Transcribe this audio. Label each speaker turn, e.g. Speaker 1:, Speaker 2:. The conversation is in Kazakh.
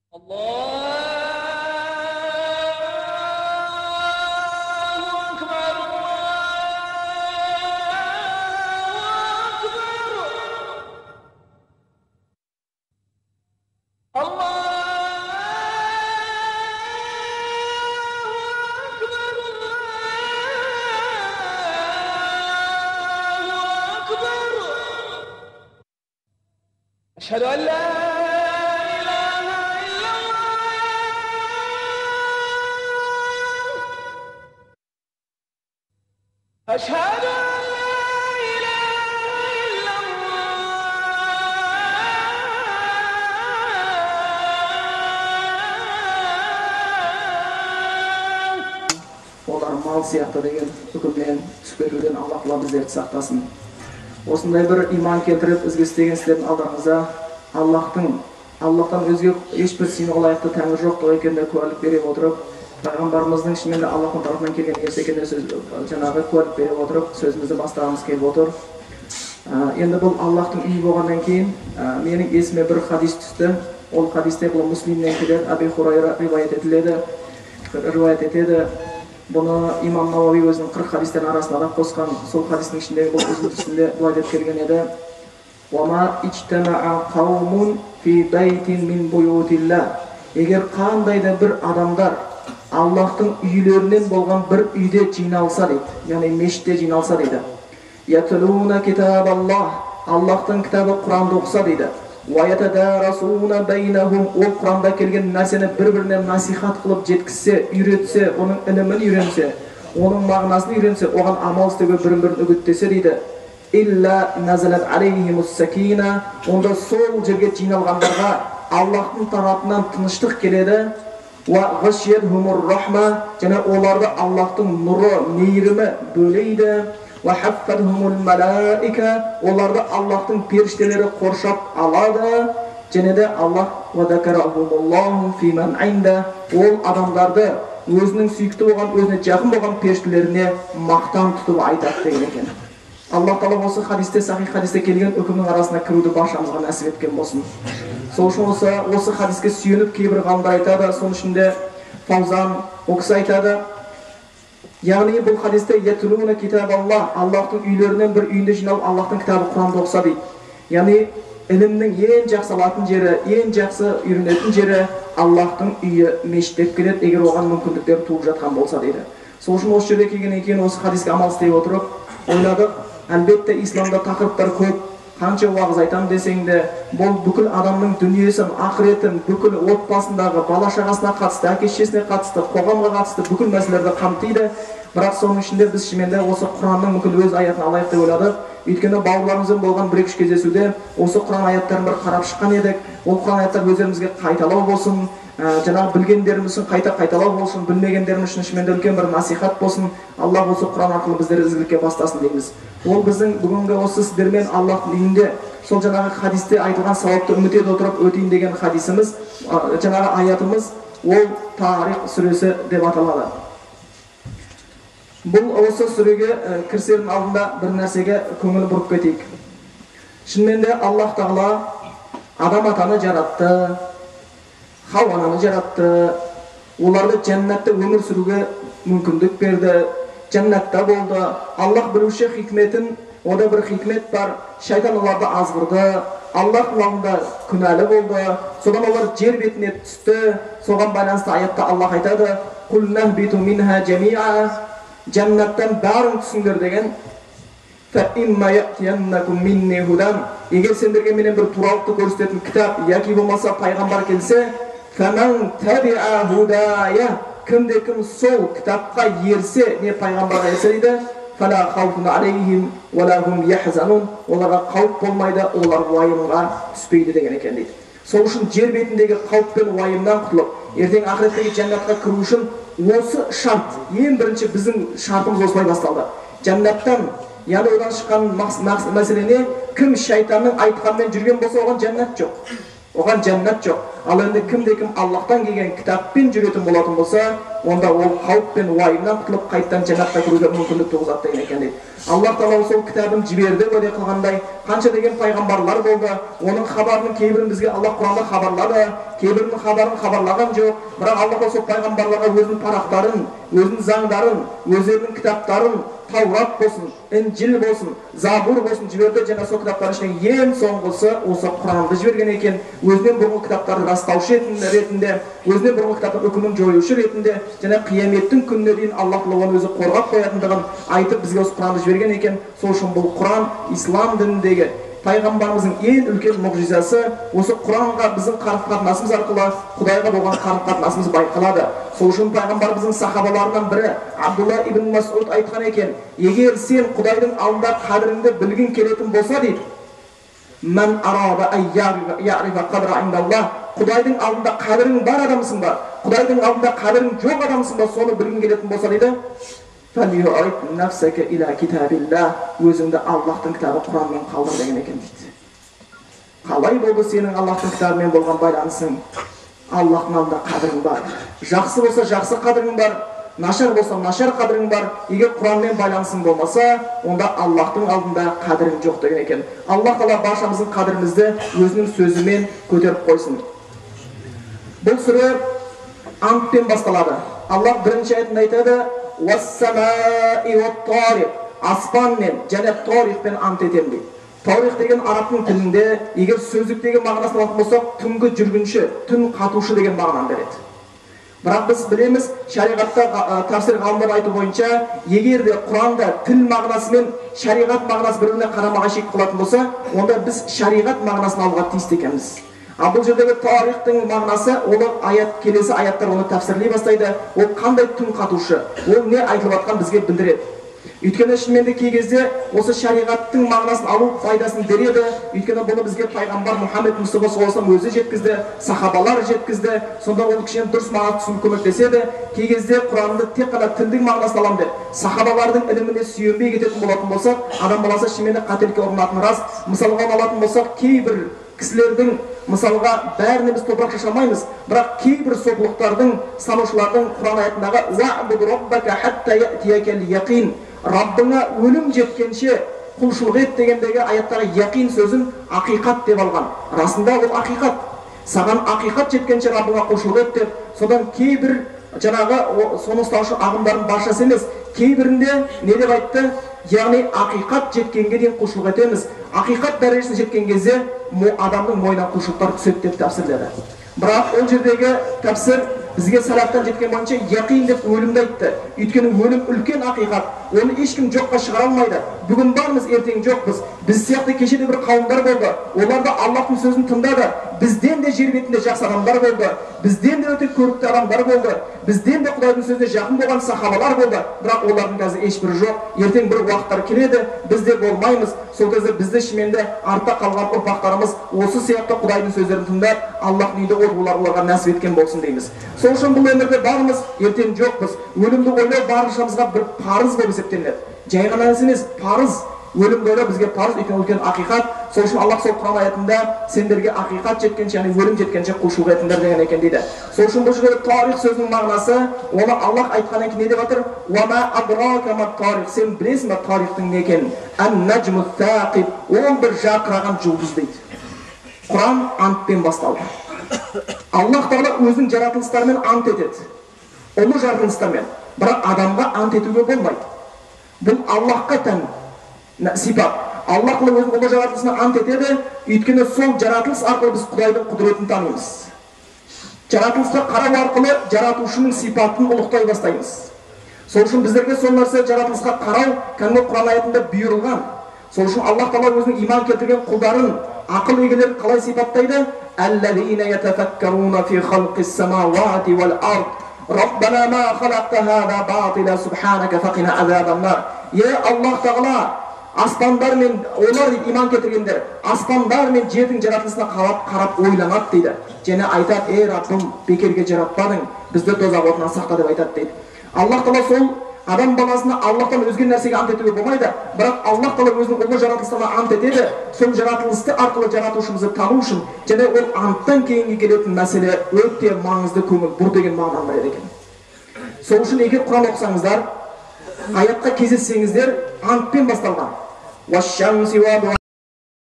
Speaker 1: أشهد أن لا إله إلا الله أشهد أن لا إله إلا الله. Олар мал сияқты деген үкімнен түспетуден Алла Тағала біздерді сақтасын. Осындай бір иман келтіріп ізгі істеген істердің алдарыңызда Аллахтан өзге ешбір сыйынуға лайықты тәңір жоқтығы екеніне куәлік бере отырып, пайғамбарымыздың шынымен де Аллахтың тарапынан келген елші екеніне жаңағы куәлік бере отырып, сөзімізді бастағымыз келіп отыр. Енді бұл Аллахтың үйі болғаннан кейін менің есіме бір хадис түсті. Ол хадисте бұл Муслимнен келеді, Абу Хурайра риwayat етеді. Бұны имам Науави өзінің 40 хадистен арасына да қосқан. Сол хадистің ішіндегі бұл үзіндісінде былай деп келген еді: "Вама ичтама'a қаумун фи байтин мин буютилла". Егер қандай да бір адамдар Аллахтың үйлерінен болған бір үйде жиналса дейді, яғни мешітте жиналса дейді. "Ятлуна китабаллах", Аллахтың кітабы Құранды оқыса дейді. "Ваятадарасуна байнахум", ол Құранда келген нәрсені бір-біріне насихат қылып жеткізсе, үйретсе, оның ілімін үйренсе, оның мағынасын үйренсе, оған амал істеуге бірін-бірін үгіттесе дейді. "Илля назалат алейхимус сакина", онда сол жерге жиналғандарға Аллахтың тарапынан тыныштық келеді. "Ва гашиятхумур рахма", және оларды Аллахтың нұры, мейірімі бөлейді. "Вахаффатхумул малаика", оларды Аллахтың періштелері қоршап алады. Және де Аллах "Вадакарахумуллаху фиман инда", ол адамдарды өзінің сүйікті болған, өзіне жақын болған періштелеріне мақтан тұтып айтады деген екен. Аллах Тағала осы хадисте, сахих хадисте келген үкімнің арасына кіруді баршамызға нәсіп еткен болсын. Сол үшін осы хадиске сүйеніп кейбір ғалымдар айтады, соның ішінде Фаузан ол кісі айтады, яғни бұл хадисте "Ятлуна китабаллах", Аллахтың үйлерінен бір үйінде жиналып Аллахтың кітабы Құранды оқыса дейді. Яғни ілімнің ең жақсы алатын жері, ең жақсы үйренетін жері Аллахтың үйі, мешіт деп келеді, егер оған мүмкіндіктер туып жатқан болса дейді. Сол үшін осы жерде келгеннен кейін осы хадиске амал істей отырып ойладық, әлбетте исламда тақырыптар көп. Қанша уағыз айтам десең де, бұл бүкіл адамның дүниесін, ақыретін, бүкіл отбасындағы бала шағасына қатысты, әке-шешесіне қатысты, қоғамға қатысты бүкіл мәселелерді қамтиды. Бірақ соның ішінде біз шынымен осы Құранның мүмкін өз аятын алайық деп ойладық. Өйткені бауырларымызбен болған бір-екі кездесуде осы Құран аяттарын бір қарап шыққан едік. Ол Құран аяттар өздерімізге қайталау болсын, жаңағы білгендеріміз үшін қайталау болсын, білмегендеріміз үшін шынымен де үлкен бір насихат болсын. Аллах осы Құран арқылы біздерді ізгілікке бастасын дейміз. Ол біздің бүгінгі осы сіздермен Аллахтың үйінде сол жаңағы хадисте айтылған сауапты үміт ете отырып өтейін деген хадисіміз, жаңағы аятымыз ол Тарих сүресі деп аталады. Бұл осы сүреге кірісердің алдында бір нәрсеге көңіл бұрып кетейік. Шынымен де Аллах Тағала адам атаны жаратты, Хауа-ананы жаратты, оларды жәннатта өмір сүруге мүмкіндік берді, жәннатта болды. Аллах білуші хикметін, ода бір хикмет бар, шайтан оларды азғырды, Аллах оларында күнәлі болды, содан олар жер бетіне түсті. Соған байланысты аятта Аллах айтады: "Құл нахбиту минха жамиа", жәннаттан бәрін түсіңдер деген. "Фаимма яътияннакум минни худан", егер сендерге менен бір туралықты көрсететін кітап яки болмаса пайғамбар келсе, "Фаман табиа худая", кімде-кім сол кітапқа ерсе, не пайғамбарға ерсе дейді, "Фала хауфун алейхим вала хум яхзанун", оларға қауіп болмайды, олар уайымға түспейді деген екен дейді. Сол үшін жер бетіндегі қауіп пен уайымнан құтылып, ертең ақыреттегі жәннатқа кіру үшін осы шарт, ең бірінші біздің шартымыз осылай басталды. Жәннаттан, яғни одан шыққан мәселе не? Кім шайтанның айтқанмен жүрген болса, оған жәннат жоқ. Оған жәннат жоқ. Ал енді кімде-кім Аллахтан келген кітаппен жүретін болатын болса, онда ол қауіп пен уайымнан құтылып қайтадан жәннатқа кіруге мүмкіндік туғызады деген екен дейді. Аллах Тағала сол кітабын жіберді уәде қылғандай, қанша деген пайғамбарлар болды. Оның хабарының кейбірін бізге Аллах Құранда хабарлады, кейбірінің хабарын хабарлаған жоқ. Бірақ Аллах сол пайғамбарларға өзінің парақтарын, өзінің заңдарын, өздерінің кітаптарын, Таурат болсын, Инжил болсын, Забур болсын жіберді. Және сол кітаптардың ішінде ең соңғысы осы Құранды жіберген екен. Өзінен бұрынғы кітаптарды растаушы ретінде, өзінен бұрынғы кітаптың үкімін жоюшы ретінде, және қияметтің күніне дейін Аллах Тағала өзі қорғап қоятындығын айтып бізге осы Құранды жіберген екен. Сол үшін бұл Құран ислам дініндегі пайғамбарымыздың ең үлкен мұғжизасы. Осы Құранға біздің қарым-қатынасымыз арқылы Құдайға болған қарым-қатынасымыз байқалады. Сол үшін пайғамбарымыздың сахабаларынан бірі Абдулла ибн Мас'уд айтқан екен: егер сен Құдайдың алдында қадіріңді білгің келетін болса дейді, "Ман арада ан я'рифа қадра индаллах", Құдайдың алдында қадірің бар адамсың ба, Құдайдың алдында қадірің жоқ адамсың ба, соны білгің келетін болса дейді, өзіңді Аллахтың кітабы Құранмен қалдыр деген екен дейді. Қалай болды сенің Аллахтың кітабымен болған байланысың? Аллахтың алдында қадірің бар. Жақсы болса жақсы қадірің бар, нашар болса нашар қадірің бар. Егер Құранмен байланысың болмаса, онда Аллахтың алдында қадірің жоқ деген екен. Аллах Тағала баршамыздың қадірімізді өзінің сөзімен көтеріп қойсын. Бұл сүре антпен басталады. Аллах бірінші аятында айтады: "Уас-самаи уат-тариқ", аспанмен және тариқпен ант етемін дейді. Тариқ деген арабтың тілінде, егер сөздіктегі мағынасын алатын болсақ, түнгі жүргінші, түн қатушы деген мағынаны береді. Бірақ біз білеміз, шариғатта тафсир ғалымдар айту бойынша, егер де Құранда тіл мағынасы мен шариғат мағынасы бір-біріне қарама-қайшы қылатын болса, онда біз шариғат мағынасын алуға тиісті екенбіз. Ал бұл жердегі тариқтың мағынасы, ол келесі аяттар оны тәфсірлей бастайды. Ол қандай түн қатушы, ол не айтылып жатқан бізге білдіреді. Өйткені шынымен де кей кезде осы шариғаттың мағынасын алу пайдасын береді. Өйткені бұны бізге пайғамбар Мұхаммед Мұстафа саллаллаху алейхи өзі жеткізді, сахабалар жеткізді. Сонда ол кішкене дұрыс мағына түсінуге көмектеседі. Кей кезде Құранды тек қана тілдің мағынасын аламын деп сахабалардың іліміне сүйенбей кететін болатын болсақ, адам баласы шынымен де қателікке ұрынатыны рас. Мысалға алатын болсақ, кейбір кісілердің, мысалға бәріне біз топырақ шашамаймыз, бірақ кейбір соқлықтардың, санаушылардың Құран аятындағы "Уә'буд раббака хатта я'тиякал яқин", Раббыңа өлім жеткенше құлшылық ет дегендегі аяттағы яқин сөзін ақиқат деп алған. Расында ол ақиқат. Саған ақиқат жеткенше Раббыңа құлшылық ет деп. Содан кейбір жаңағы соны ұстаушы ағымдардың баршасы емес, кейбірінде не деп айтты? Яғни ақиқат жеткенге дейін құлшылық етеміз. Ақиқат дәрежесіне жеткен кезде адамның мойнына құлшылықтар түседі деп тәпсірледі. Бірақ ол жердегі тәпсір бізге салафтан жеткен бойынша яқин деп өлімді айтты. Өйткені өлім үлкен ақиқат. Оны ешкім жоққа шығара алмайды. Бүгін бармыз, ертең жоқпыз. Біз сияқты кешеде бір қауымдар болды. Олар да Аллахтың сөзін тыңдады. Бізден де жер бетінде жақсы адамдар болды. Бізден де өте көрікті адамдар болды. Бізден де Құдайдың сөзіне жақын болған сахабалар болды. Бірақ олардың қазір ешбірі жоқ. Ертең бір уақыттар келеді, біз де болмаймыз. Сол кезде бізді шыменде артта қалған ұрпақтарымыз осы сияқты Құдайдың сөздерін тыңдап, Аллахтың үйде оларға нәсіп еткен болсын дейміз. Сол үшін бұл өмірде бармыз, ертең жоқпыз. Өлімді ойлау баршамызға бір парыз болып есептелінеді. Жай ғана емес, парыз. Өлімді ойлау бізге парыз, өйткені үлкен ақиқат. Сол үшін Аллах сол Құран аятында сендерге ақиқат жеткенше, яғни өлім жеткенше құлшылық етіңдер деген екен дейді. Сол үшін бұл жерде тарих сөзінің мағынасы, оны Аллах айтқаннан кейін не деп жатыр? "Уама адрака ма тарих", сен білесің бе тарихтың не екенін? "Ан-наджму сақиб", ол бір жарқыраған жұлдыз дейді. Құран антпен басталды. Аллах Тағала өзінің жаратылыстарымен ант етеді. Ұлы жаратылыстармен. Бірақ адамға ант етуге болмайды. Бұл Аллахқа тән сипат. Аллах Тағала өзінің ұлы жаратылысына ант етеді. Өйткені сол жаратылыс арқылы біз Құдайдың құдіретін танимыз. Жаратылысқа қарау арқылы жаратушының сипатын ұлықтай бастаймыз. Сол үшін біздерге сол нәрсе жаратылысқа қарау кәдімгі Құран аятында бұйырылған. Сол үшін Аллах Тағала өзінің иман келтірген құлдарын, ақыл егелерін қалай сипаттайды? "Аллазина ятафаккаруна фи халқис самавати вал ард, Раббана ма халақта хаза батила, субханака фақина азабан-нар". Аллах Тағала аспандар мен, олар иман келтіргендер, аспандар мен жердің жаратылысына қарап ойланады дейді. Және айтады: "Ей Раббым, бекерге жаратпадың, бізді тозақ отынан сақта" деп айтады дейді. Аллах Тағала сол Адам баласына Аллахтан өзге нәрсеге ант етуге болмайды, бірақ Аллах Тағала өзінің ұлы жаратылысына ант етеді. Сол жаратылысты арқылы жаратушымызды тану үшін, және ол анттан кейінгі келетін мәселе өте маңызды, көңіл бұр деген мағынаны береді екен. Сол үшін егер Құран оқысаңыздар, аятқа кездессеңіздер, антпен басталған.